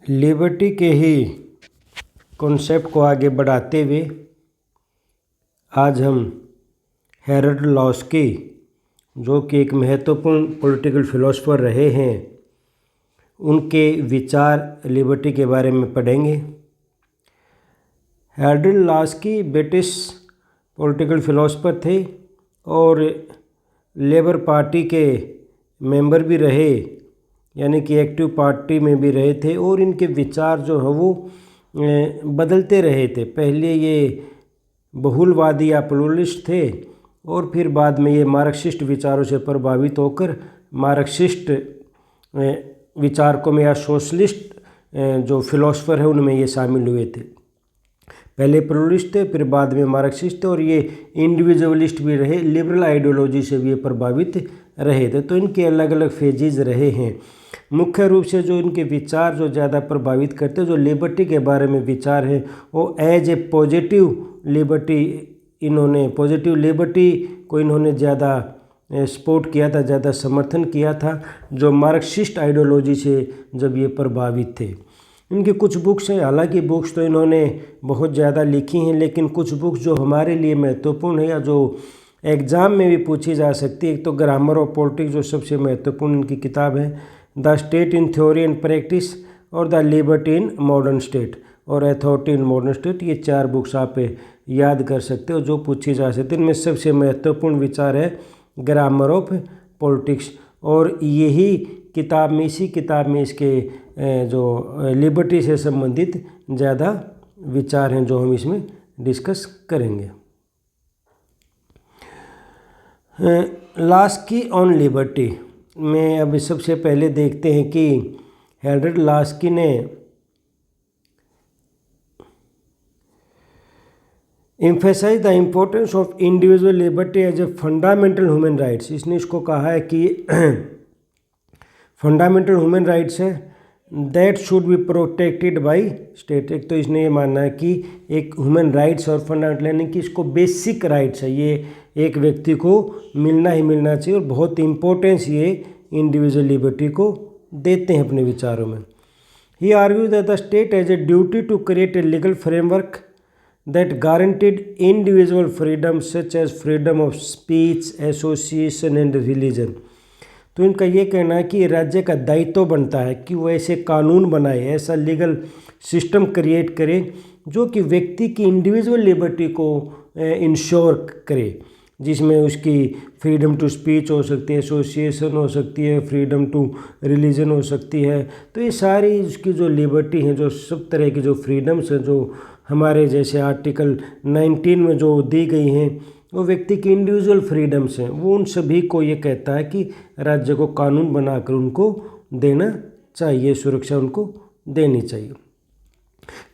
Liberty के ही concept को आगे बढ़ाते हुए आज हम हेरल्ड लॉस्की, जो कि एक महत्वपूर्ण पॉलिटिकल फिलोसोफर रहे हैं, उनके विचार लिबर्टी के बारे में पढ़ेंगे। Harold Laski British political philosopher थे और लेबर पार्टी के मेंबर भी रहे, यानी कि एक्टिव पार्टी में भी रहे थे। और इनके विचार जो है वो बदलते रहे थे। पहले ये बहुलवादी या प्लुरलिस्ट थे और फिर बाद में ये मार्क्सिस्ट विचारों से प्रभावित होकर मार्क्सिस्ट विचारकों में या सोशलिस्ट जो फिलोसोफर है उनमें ये शामिल हुए थे। पहले प्लुरलिस्ट थे, फिर बाद में मार्क्सिस्ट थे और ये इंडिविजुअलिस्ट भी रहे, लिबरल आइडियोलॉजी से भी ये प्रभावित रहे थे। तो इनके अलग अलग फेजेज रहे हैं। मुख्य रूप से जो इनके विचार जो ज़्यादा प्रभावित करते हैं, जो लिबर्टी के बारे में विचार है, वो एज ए पॉजिटिव लिबर्टी, इन्होंने पॉजिटिव लिबर्टी को इन्होंने ज़्यादा सपोर्ट किया था, ज़्यादा समर्थन किया था, जो मार्क्सिस्ट आइडियोलॉजी से जब ये प्रभावित थे। इनकी कुछ बुक्स हैं, हालांकि बुक्स तो इन्होंने बहुत ज़्यादा लिखी हैं, लेकिन कुछ बुक्स जो हमारे लिए महत्वपूर्ण है या जो एग्ज़ाम में भी पूछी जा सकती है। एक तो ग्रामर ऑफ पॉलिटिक्स जो सबसे महत्वपूर्ण इनकी किताब है, the state in theory and practice, और the liberty in modern state और अथॉरिटी इन मॉडर्न स्टेट। ये 4 बुक्स आप याद कर सकते हो जो पूछी जा सकती है। इनमें सबसे महत्वपूर्ण विचार है ग्रामर ऑफ पॉलिटिक्स, और यही किताब में, इसी किताब में इसके जो लिबर्टी से संबंधित ज़्यादा विचार हैं जो हम इसमें डिस्कस करेंगे। लॉस्की ऑन लिबर्टी में अब सबसे पहले देखते हैं कि हेरल्ड लॉस्की ने emphasise the importance of individual liberty as a fundamental human rights. इसने इसको कहा है कि फंडामेंटल ह्यूमन राइट्स है that should be protected by state. एक तो इसने ये मानना है कि एक ह्यूमन राइट्स और फंडामेंटल, यानी कि इसको बेसिक राइट्स है, ये एक व्यक्ति को मिलना ही मिलना चाहिए, और बहुत इंपॉर्टेंस ये इंडिविजुअल लिबर्टी को देते हैं अपने विचारों में। He argues that the state has a duty to create a legal framework that guaranteed individual freedom such as freedom of speech, association and religion। तो इनका ये कहना है कि राज्य का दायित्व बनता है कि वो ऐसे कानून बनाए, ऐसा लीगल सिस्टम क्रिएट करे जो कि व्यक्ति की इंडिविजुअल लिबर्टी को इंश्योर करे, जिसमें उसकी फ्रीडम टू स्पीच हो सकती है, एसोसिएशन हो सकती है, फ्रीडम टू रिलीजन हो सकती है। तो ये सारी उसकी जो लिबर्टी हैं, जो सब तरह की जो फ्रीडम्स हैं, जो हमारे जैसे आर्टिकल 19 में जो दी गई हैं, वो व्यक्ति की इंडिविजुअल फ्रीडम्स हैं, वो उन सभी को ये कहता है कि राज्य को कानून बनाकर उनको देना चाहिए, सुरक्षा उनको देनी चाहिए।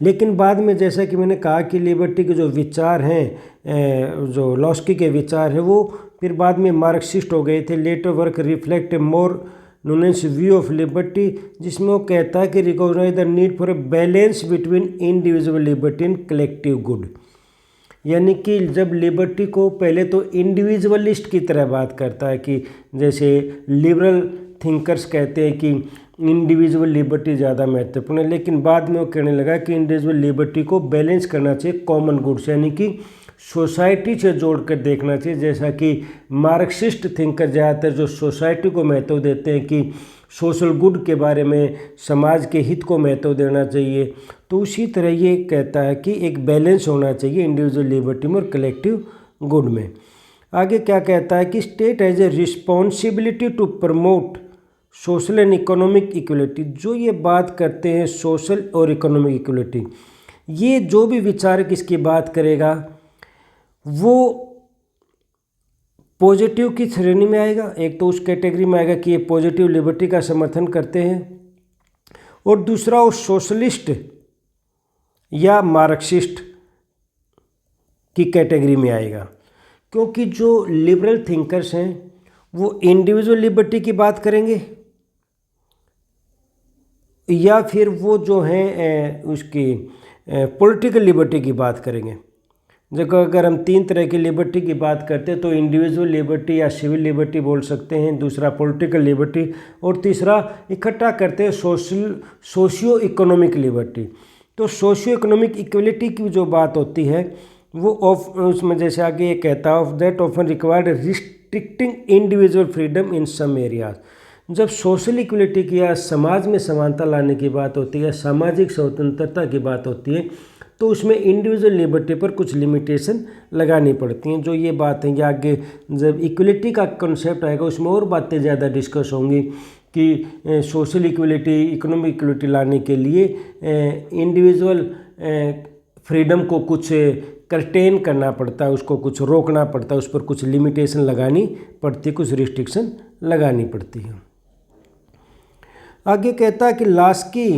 लेकिन बाद में जैसा कि मैंने कहा कि लिबर्टी के जो विचार हैं, जो लॉस्की के विचार हैं, वो फिर बाद में मार्क्सिस्ट हो गए थे। Later work reflect a more nuanced view of liberty, जिसमें वो कहता है कि recognise the need for a balance between individual liberty and collective good. यानी कि जब लिबर्टी को पहले तो इंडिविजुअलिस्ट की तरह बात करता है कि जैसे लिबरल थिंकर्स कहते हैं कि इंडिविजुअल लिबर्टी ज़्यादा महत्वपूर्ण है, लेकिन बाद में वो कहने लगा कि इंडिविजुअल लिबर्टी को बैलेंस करना चाहिए कॉमन गुड्स, यानी कि सोसाइटी से जोड़कर देखना चाहिए। जैसा कि मार्क्सिस्ट थिंकर ज़्यादातर जो सोसाइटी को महत्व देते हैं कि सोशल गुड के बारे में, समाज के हित को महत्व देना चाहिए, तो उसी तरह ये कहता है कि एक बैलेंस होना चाहिए इंडिविजुअल लिबर्टी में और कलेक्टिव गुड में। आगे क्या कहता है कि state has a responsibility to promote social and economic equality. जो ये बात करते हैं सोशल और इकोनॉमिक इक्वलिटी, ये जो भी विचारक इसकी बात करेगा वो पॉजिटिव की श्रेणी में आएगा। एक तो उस कैटेगरी में आएगा कि ये पॉजिटिव लिबर्टी का समर्थन करते हैं, और दूसरा वो सोशलिस्ट या मार्क्सिस्ट की कैटेगरी में आएगा, क्योंकि जो लिबरल थिंकर्स हैं वो इंडिविजुअल लिबर्टी की बात करेंगे या फिर वो जो हैं उसकी पॉलिटिकल लिबर्टी की बात करेंगे। जब अगर हम 3 तरह की लिबर्टी की बात करते हैं तो इंडिविजुअल लिबर्टी या सिविल लिबर्टी बोल सकते हैं, दूसरा पॉलिटिकल लिबर्टी, और तीसरा इकट्ठा करते हैं सोशियो इकोनॉमिक लिबर्टी। तो सोशियो इकोनॉमिक इक्वलिटी की जो बात होती है वो उसमें जैसे आगे ये कहता है, of that often required restricting individual freedom in some areas. जब सोशल इक्वलिटी की या समाज में समानता लाने की बात होती है, सामाजिक स्वतंत्रता की बात होती है, तो उसमें इंडिविजुअल लिबर्टी पर कुछ लिमिटेशन लगानी पड़ती हैं। जो ये बात है, ये आगे जब इक्वलिटी का कॉन्सेप्ट आएगा उसमें और बातें ज़्यादा डिस्कस होंगी कि सोशल इक्वलिटी, इकोनॉमिक इक्वलिटी लाने के लिए इंडिविजुअल फ्रीडम को कुछ कर्टेन करना पड़ता है, उसको कुछ रोकना पड़ता है, उस पर कुछ लिमिटेशन लगानी पड़ती है, कुछ रिस्ट्रिक्शन लगानी पड़ती है। आगे कहता है कि लास्की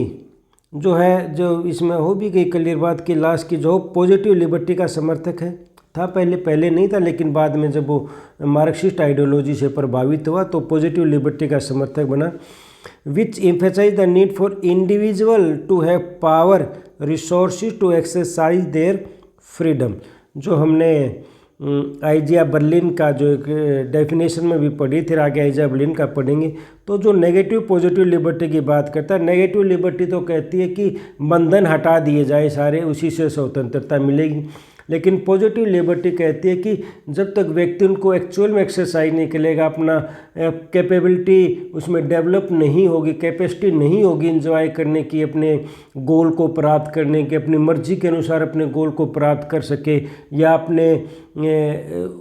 जो है, जो इसमें हो भी गई क्लियर बात कि लास्की जो पॉजिटिव लिबर्टी का समर्थक है, था पहले नहीं था, लेकिन बाद में जब वो मार्क्सिस्ट आइडियोलॉजी से प्रभावित हुआ तो पॉजिटिव लिबर्टी का समर्थक बना, which emphasise the need for individual to have power resources to exercise their freedom. जो हमने आइजिया बर्लिन का जो एक डेफिनेशन में भी पढ़ी, फिर आगे आइजिया बर्लिन का पढ़ेंगे। तो जो नेगेटिव पॉजिटिव लिबर्टी की बात करता है, नेगेटिव लिबर्टी तो कहती है कि बंधन हटा दिए जाए सारे, उसी से स्वतंत्रता मिलेगी। लेकिन पॉजिटिव लिबर्टी कहती है कि जब तक व्यक्ति उनको एक्चुअल में एक्सरसाइज नहीं करेगा, अपना कैपेबिलिटी उसमें डेवलप नहीं होगी, कैपेसिटी नहीं होगी इंजॉय करने की, अपने गोल को प्राप्त करने की, अपनी मर्जी के अनुसार अपने गोल को प्राप्त कर सके, या अपने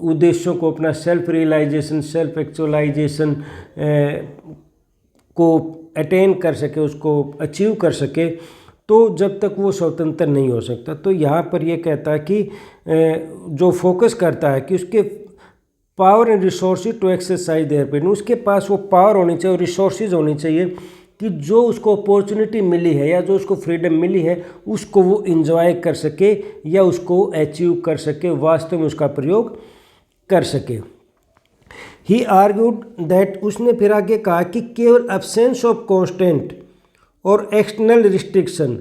उद्देश्यों को, अपना सेल्फ रियलाइजेशन, सेल्फ एक्चुअलाइजेशन को अटेन कर सके, उसको अचीव कर सके, तो जब तक वो स्वतंत्र नहीं हो सकता। तो यहाँ पर ये कहता है कि जो फोकस करता है कि उसके power and resources to exercise their freedom, उसके पास वो पावर होनी चाहिए और रिसोर्सेज होनी चाहिए कि जो उसको अपॉर्चुनिटी मिली है या जो उसको फ्रीडम मिली है उसको वो इंजॉय कर सके या उसको अचीव कर सके, वास्तव में उसका प्रयोग कर सके। ही आर्ग्यूड दैट, उसने फिर आगे कहा कि केवल एब्सेंस ऑफ कॉन्स्टेंट और एक्सटर्नल रिस्ट्रिक्शन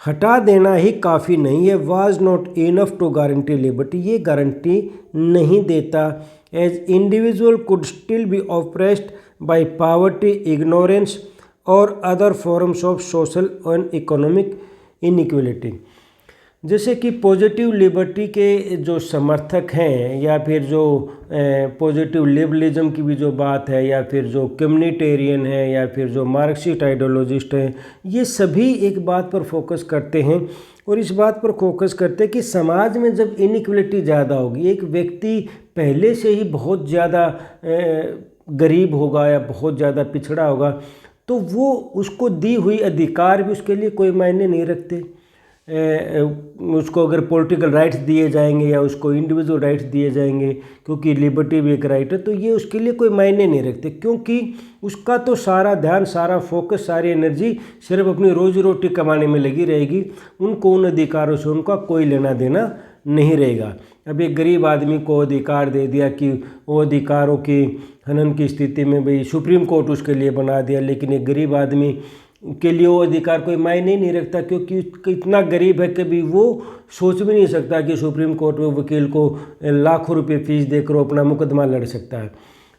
हटा देना ही काफ़ी नहीं है, was not enough to guarantee liberty, ये गारंटी नहीं देता, as individual could still be oppressed by poverty, ignorance और other forms of social and economic inequality. जैसे कि पॉजिटिव लिबर्टी के जो समर्थक हैं, या फिर जो पॉजिटिव लिबरलिज्म की भी जो बात है, या फिर जो कम्युनिटेरियन है, या फिर जो मार्क्सिस्ट आइडियोलॉजिस्ट हैं, ये सभी एक बात पर फोकस करते हैं और इस बात पर फोकस करते हैं कि समाज में जब इनइक्वलिटी ज़्यादा होगी, एक व्यक्ति पहले से ही बहुत ज़्यादा गरीब होगा या बहुत ज़्यादा पिछड़ा होगा, तो वो उसको दी हुई अधिकार भी उसके लिए कोई मायने नहीं रखते। उसको अगर पॉलिटिकल राइट्स दिए जाएंगे या उसको इंडिविजुअल राइट्स दिए जाएंगे, क्योंकि लिबर्टी भी एक राइट है, तो ये उसके लिए कोई मायने नहीं रखते, क्योंकि उसका तो सारा ध्यान, सारा फोकस, सारी एनर्जी सिर्फ अपनी रोजी रोटी कमाने में लगी रहेगी, उनको उन अधिकारों से उनका कोई लेना देना नहीं रहेगा। अब एक गरीब आदमी को अधिकार दे दिया कि वो अधिकारों की हनन की स्थिति में भाई सुप्रीम कोर्ट उसके लिए बना दिया, लेकिन एक गरीब आदमी के लिए वो अधिकार कोई मायने नहीं रखता, क्योंकि इतना गरीब है कि भी वो सोच भी नहीं सकता कि सुप्रीम कोर्ट में वकील को लाखों रुपए फीस देकर अपना मुकदमा लड़ सकता है।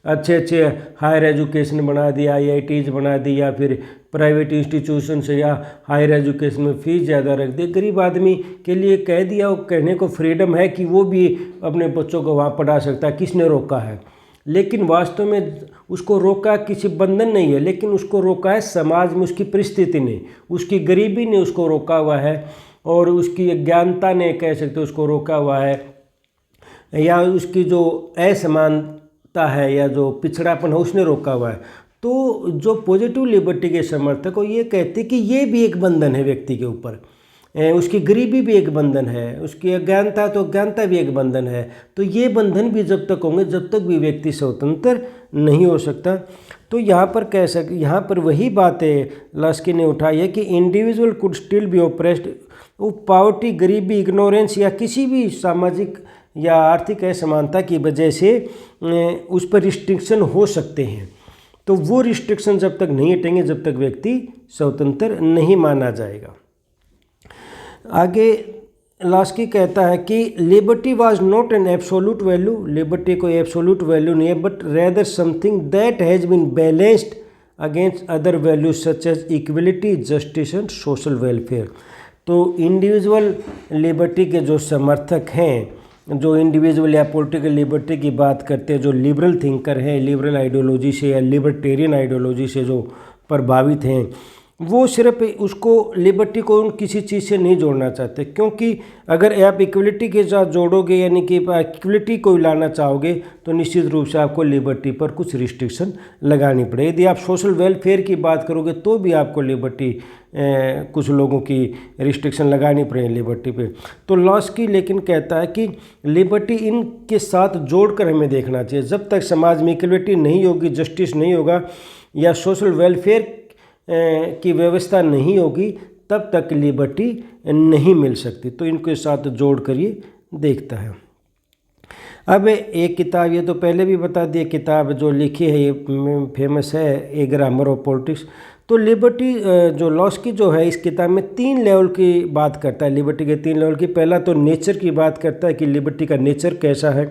अच्छे हायर एजुकेशन बना दिया, IITs बना दी, या फिर प्राइवेट इंस्टीट्यूशन से या हायर एजुकेशन में फ़ीस ज़्यादा रख दी। गरीब आदमी के लिए कह दिया, वो कहने को फ्रीडम है कि वो भी अपने बच्चों को वहाँ पढ़ा सकता है, किसने रोका है? लेकिन वास्तव में उसको रोका किसी बंधन नहीं है, लेकिन उसको रोका है समाज में उसकी परिस्थिति ने, उसकी गरीबी ने उसको रोका हुआ है, और उसकी अज्ञानता ने कह सकते उसको रोका हुआ है, या उसकी जो असमानता है या जो पिछड़ापन है उसने रोका हुआ है। तो जो पॉजिटिव लिबर्टी के समर्थक हो ये कहते कि ये भी एक बंधन है व्यक्ति के ऊपर, उसकी गरीबी भी एक बंधन है, उसकी अज्ञानता तो अज्ञानता भी एक बंधन है। तो ये बंधन भी जब तक होंगे जब तक भी व्यक्ति स्वतंत्र नहीं हो सकता। तो यहाँ पर यहाँ पर वही बात है लास्की ने उठाई है कि individual could still be oppressed, वो पावर्टी, गरीबी, इग्नोरेंस या किसी भी सामाजिक या आर्थिक असमानता की वजह से उस पर रिस्ट्रिक्शन हो सकते हैं। तो वो रिस्ट्रिक्शन जब तक नहीं हटेंगे जब तक व्यक्ति स्वतंत्र नहीं माना जाएगा। आगे लास्की कहता है कि liberty was not an absolute value, liberty कोई एब्सोल्यूट वैल्यू नहीं है, but rather something that has been balanced against other values such as equality, justice and social welfare. तो इंडिविजुअल लिबर्टी के जो समर्थक हैं, जो इंडिविजुअल या पॉलिटिकल लिबर्टी की बात करते हैं, जो लिबरल थिंकर हैं, लिबरल आइडियोलॉजी से या लिबर्टेरियन आइडियोलॉजी से जो प्रभावित हैं, वो सिर्फ उसको लिबर्टी को किसी चीज़ से नहीं जोड़ना चाहते, क्योंकि अगर आप इक्वलिटी के साथ जोड़ोगे यानी कि इक्वलिटी को लाना चाहोगे तो निश्चित रूप से आपको लिबर्टी पर कुछ रिस्ट्रिक्शन लगानी पड़े। यदि आप सोशल वेलफेयर की बात करोगे तो भी आपको लिबर्टी कुछ लोगों की रिस्ट्रिक्शन लगानी पड़े लिबर्टी पे। तो लास्की लेकिन कहता है कि लिबर्टी इनके साथ जोड़कर हमें देखना चाहिए। जब तक समाज में इक्वलिटी नहीं होगी, जस्टिस नहीं होगा या सोशल वेलफेयर की व्यवस्था नहीं होगी, तब तक लिबर्टी नहीं मिल सकती। तो इनके साथ जोड़ कर ये देखता है। अब एक किताब, ये तो पहले भी बता दिए, किताब जो लिखी है ये फेमस है, ए ग्रामर ऑफ पॉलिटिक्स। तो लिबर्टी जो लास्की जो है इस किताब में 3 लेवल की बात करता है, लिबर्टी के 3 लेवल की। पहला तो नेचर की बात करता है कि लिबर्टी का नेचर कैसा है।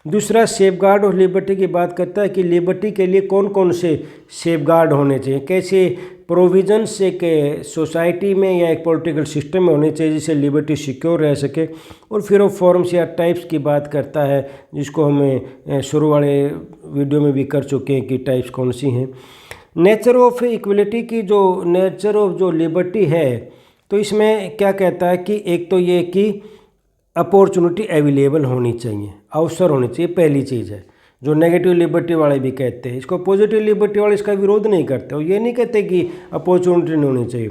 दूसरा सेफगार्ड ऑफ लिबर्टी की बात करता है कि लिबर्टी के लिए कौन कौन से सेफगार्ड होने चाहिए, कैसे प्रोविजंस एक सोसाइटी में या एक पॉलिटिकल सिस्टम में होने चाहिए जिससे लिबर्टी सिक्योर रह सके। और फिर वो फॉर्म्स या टाइप्स की बात करता है, जिसको हमें शुरू वाले वीडियो में भी कर चुके हैं कि टाइप्स कौन सी हैं। नेचर ऑफ इक्वलिटी की जो नेचर ऑफ जो लिबर्टी है, तो इसमें क्या कहता है कि एक तो ये कि अपॉर्चुनिटी अवेलेबल होनी चाहिए, अवसर होनी चाहिए, पहली चीज़ है, जो नेगेटिव लिबर्टी वाले भी कहते हैं। इसको पॉजिटिव लिबर्टी वाले इसका विरोध नहीं करते, और ये नहीं कहते कि अपॉर्चुनिटी नहीं होनी चाहिए।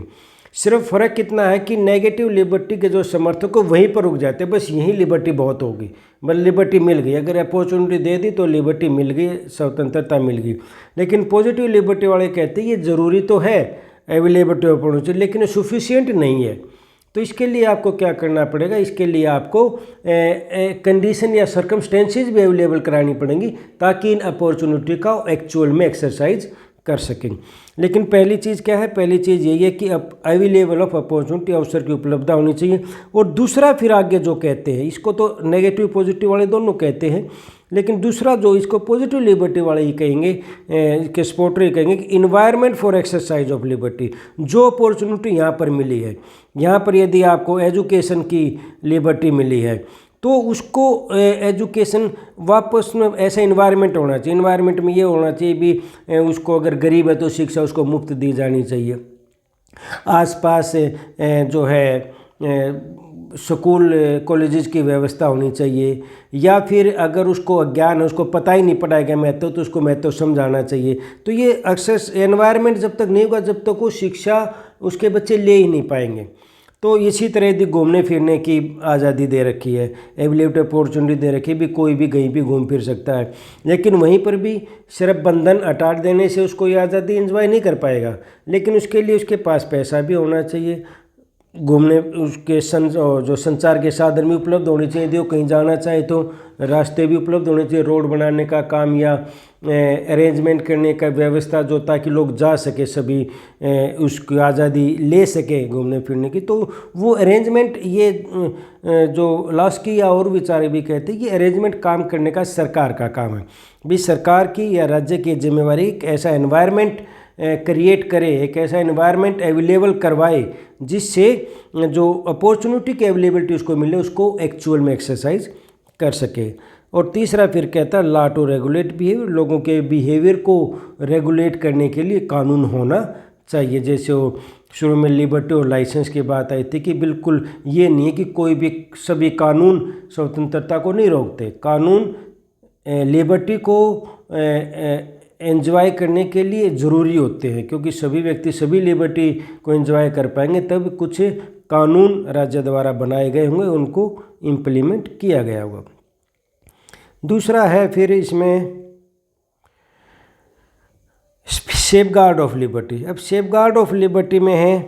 सिर्फ फ़र्क कितना है कि नेगेटिव लिबर्टी के जो समर्थक वहीं पर रुक जाते हैं, बस यहीं लिबर्टी बहुत होगी, बस लिबर्टी मिल गई, अगर अपॉर्चुनिटी दे दी तो लिबर्टी मिल गई, स्वतंत्रता मिल गई। लेकिन पॉजिटिव लिबर्टी वाले कहते हैं ये ज़रूरी तो है अवेलेबिलिटी ऑफ अपॉर्चुनिटी, लेकिन ये सफिशिएंट नहीं है। तो इसके लिए आपको क्या करना पड़ेगा, इसके लिए आपको कंडीशन या सर्कमस्टेंसेस भी अवेलेबल करानी पड़ेंगी ताकि इन अपॉर्चुनिटी का एक्चुअल में एक्सरसाइज कर सकें। लेकिन पहली चीज़ क्या है, पहली चीज़ यही है कि अवेलेबल ऑफ अपॉर्चुनिटी, अवसर की उपलब्धता होनी चाहिए। और दूसरा फिर आगे जो कहते हैं, इसको तो नेगेटिव पॉजिटिव वाले दोनों कहते हैं, लेकिन दूसरा जो इसको पॉजिटिव लिबर्टी वाले ही कहेंगे, के सपोर्टर ही कहेंगे कि environment for exercise of liberty, जो अपॉर्चुनिटी यहाँ पर मिली है, यहाँ पर यदि आपको एजुकेशन की लिबर्टी मिली है तो उसको एजुकेशन वापस में ऐसा इन्वायरमेंट होना चाहिए। इन्वायरमेंट में ये होना चाहिए भी उसको अगर गरीब है तो शिक्षा उसको मुफ्त दी जानी चाहिए। आसपास जो है स्कूल कॉलेजेस की व्यवस्था होनी चाहिए, या फिर अगर उसको अज्ञान है, उसको पता ही नहीं पड़ा है महत्व, तो उसको महत्व समझाना चाहिए। तो ये अक्सर एनवायरनमेंट जब तक नहीं होगा, जब तक वो शिक्षा उसके बच्चे ले ही नहीं पाएंगे। तो इसी तरह यदि घूमने फिरने की आज़ादी दे रखी है, एवेलेबल अपॉर्चुनिटी दे रखी है भी, कोई भी कहीं भी घूम फिर सकता है, लेकिन वहीं पर भी सिर्फ बंधन हटा देने से उसको ये आज़ादी एंजॉय नहीं कर पाएगा। लेकिन उसके लिए उसके पास पैसा भी होना चाहिए, घूमने उसके जो संचार के साधन भी उपलब्ध होने चाहिए, यदि वो कहीं जाना चाहे तो रास्ते भी उपलब्ध होने चाहिए, रोड बनाने का काम या अरेंजमेंट करने का व्यवस्था जो, ताकि लोग जा सके, सभी उसकी आज़ादी ले सके घूमने फिरने की। तो वो अरेंजमेंट, ये जो लास्की या और विचारे भी कहते हैं कि अरेंजमेंट काम करने का सरकार का काम है भी, सरकार की या राज्य की जिम्मेवारी एक ऐसा एनवायरनमेंट क्रिएट करे, एक ऐसा एनवायरनमेंट अवेलेबल करवाए जिससे जो अपॉर्चुनिटी की अवेलेबिलिटी उसको मिले, उसको एक्चुअल में एक्सरसाइज कर सके। और तीसरा फिर कहता है लॉ टू रेगुलेट बिहेवियर, लोगों के बिहेवियर को रेगुलेट करने के लिए कानून होना चाहिए। जैसे वो शुरू में लिबर्टी और लाइसेंस की बात आई थी कि बिल्कुल ये नहीं है कि कोई भी, सभी कानून स्वतंत्रता को नहीं रोकते, कानून लिबर्टी को एंजॉय करने के लिए ज़रूरी होते हैं, क्योंकि सभी व्यक्ति सभी लिबर्टी को एंजॉय कर पाएंगे तब कुछ कानून राज्य द्वारा बनाए गए होंगे, उनको इम्प्लीमेंट किया गया होगा। दूसरा है फिर इसमें सेफगार्ड ऑफ लिबर्टी। अब सेफगार्ड ऑफ लिबर्टी में है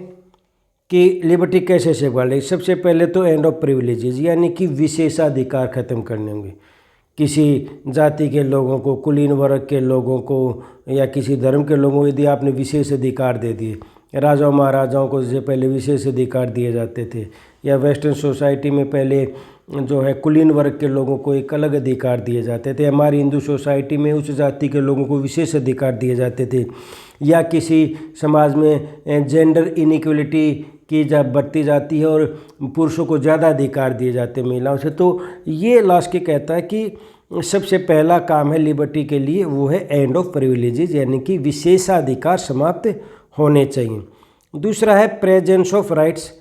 कि लिबर्टी कैसे सेफगार्ड है। सबसे पहले तो एंड ऑफ प्रिविलेजेस, यानी कि विशेषाधिकार खत्म करने होंगे। किसी जाति के लोगों को, कुलीन वर्ग के लोगों को या किसी धर्म के लोगों को यदि आपने विशेष अधिकार दे दिए, राजाओं महाराजाओं को जैसे पहले विशेष अधिकार दिए जाते थे, या वेस्टर्न सोसाइटी में पहले जो है कुलीन वर्ग के लोगों को एक अलग अधिकार दिए जाते थे। हमारी हिंदू सोसाइटी में उच्च जाति के लोगों को विशेष अधिकार दिए जाते थे, या किसी समाज में जेंडर इनइक्वलिटी की बरती जाती है और पुरुषों को ज़्यादा अधिकार दिए जाते हैं महिलाओं से। तो ये लास्की कहता है कि सबसे पहला काम है लिबर्टी के लिए वो है एंड ऑफ प्रिविलेजेस, यानी कि विशेषाधिकार समाप्त होने चाहिए। दूसरा है प्रेजेंस ऑफ राइट्स,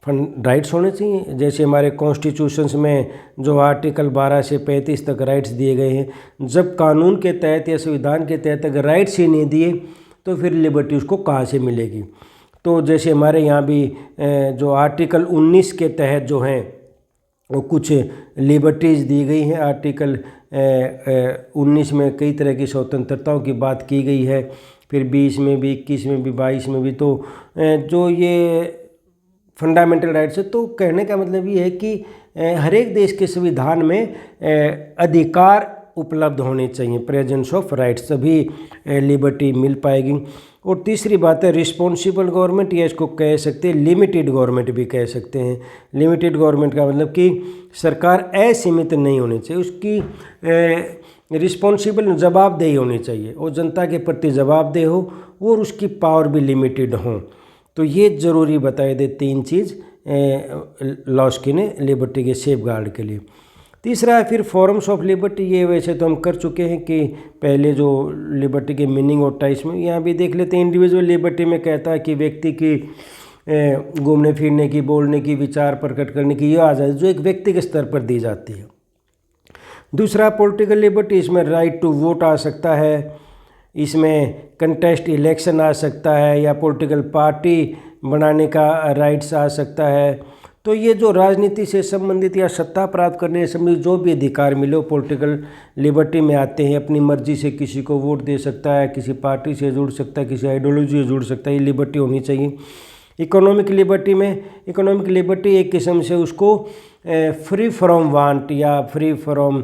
राइट्स होने चाहिए। जैसे हमारे कॉन्स्टिट्यूशंस में जो आर्टिकल 12 से 35 तक राइट्स दिए गए हैं, जब कानून के तहत या संविधान के तहत अगर राइट्स ही नहीं दिए तो फिर लिबर्टी उसको कहाँ से मिलेगी। तो जैसे हमारे यहाँ भी जो आर्टिकल 19 के तहत जो हैं वो कुछ लिबर्टीज़ दी गई हैं। आर्टिकल 19 में कई तरह की स्वतंत्रताओं की बात की गई है, फिर 20 में भी, 21 में भी, 22 में भी। तो जो ये फंडामेंटल राइट्स है, तो कहने का मतलब ये है कि हर एक देश के संविधान में अधिकार उपलब्ध होने चाहिए, प्रेजेंस ऑफ राइट्स, तभी लिबर्टी मिल पाएगी। और तीसरी बात है रिस्पॉन्सिबल गवर्नमेंट, या इसको कह सकते हैं लिमिटेड गवर्नमेंट भी कह सकते हैं। लिमिटेड गवर्नमेंट का मतलब कि सरकार असीमित नहीं होनी चाहिए, उसकी रिस्पॉन्सिबल जवाबदेही होनी चाहिए और जनता के प्रति जवाबदेह हो और उसकी पावर भी लिमिटेड हो। तो ये ज़रूरी बताए दे 3 चीज़ लास्की ने लिबर्टी के सेफगार्ड के लिए। तीसरा है फिर फॉर्म्स ऑफ लिबर्टी। ये वैसे तो हम कर चुके हैं कि पहले जो लिबर्टी के मीनिंग और टाइप्स में, यहाँ भी देख लेते हैं। इंडिविजुअल लिबर्टी में कहता है कि व्यक्ति की घूमने फिरने की, बोलने की, विचार प्रकट करने की ये आज़ादी जो एक व्यक्ति के स्तर पर दी जाती है। दूसरा पॉलिटिकल लिबर्टी, इसमें राइट टू वोट आ सकता है, इसमें कंटेस्ट इलेक्शन आ सकता है, या पॉलिटिकल पार्टी बनाने का राइट्स आ सकता है। तो ये जो राजनीति से संबंधित या सत्ता प्राप्त करने से संबंधित जो भी अधिकार मिले वो पॉलिटिकल लिबर्टी में आते हैं। अपनी मर्जी से किसी को वोट दे सकता है, किसी पार्टी से जुड़ सकता है, किसी आइडियोलॉजी से जुड़ सकता है, ये लिबर्टी होनी चाहिए। इकोनॉमिक लिबर्टी में, इकोनॉमिक लिबर्टी एक किस्म से उसको फ्री फ्रॉम वांट या फ्री फ्रॉम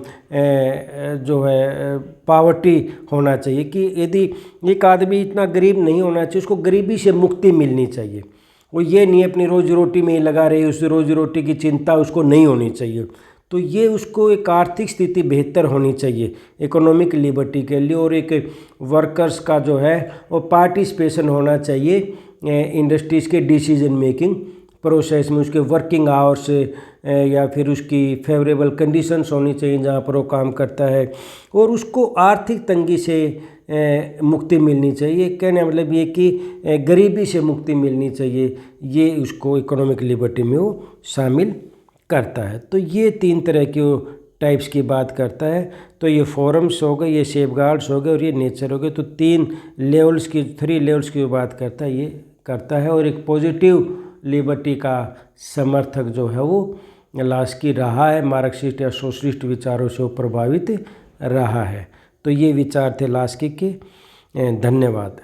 जो है पावर्टी होना चाहिए, कि यदि एक आदमी इतना गरीब नहीं होना चाहिए, उसको गरीबी से मुक्ति मिलनी चाहिए। वो ये नहीं अपनी रोजी रोटी में ही लगा रहे, उस रोजी रोटी की चिंता उसको नहीं होनी चाहिए। तो ये उसको एक आर्थिक स्थिति बेहतर होनी चाहिए इकोनॉमिक लिबर्टी के लिए। और एक वर्कर्स का जो है वो पार्टिसिपेशन होना चाहिए इंडस्ट्रीज़ के डिसीजन मेकिंग प्रोसेस में, उसके वर्किंग आवर्स या फिर उसकी फेवरेबल कंडीशंस होनी चाहिए जहाँ पर वो काम करता है, और उसको आर्थिक तंगी से मुक्ति मिलनी चाहिए। कहने का मतलब ये कि गरीबी से मुक्ति मिलनी चाहिए, ये उसको इकोनॉमिक लिबर्टी में वो शामिल करता है। तो ये 3 तरह के टाइप्स की बात करता है। तो ये फॉरम्स हो गए, ये सेफगार्ड्स हो गए और ये नेचर हो गए। तो 3 लेवल्स की, 3 लेवल्स की बात करता है, ये करता है। और एक पॉजिटिव लिबर्टी का समर्थक जो है वो लास्की रहा है, मार्क्सिस्ट या सोशलिस्ट विचारों से वो प्रभावित रहा है। तो ये विचार थे लास्की के। धन्यवाद।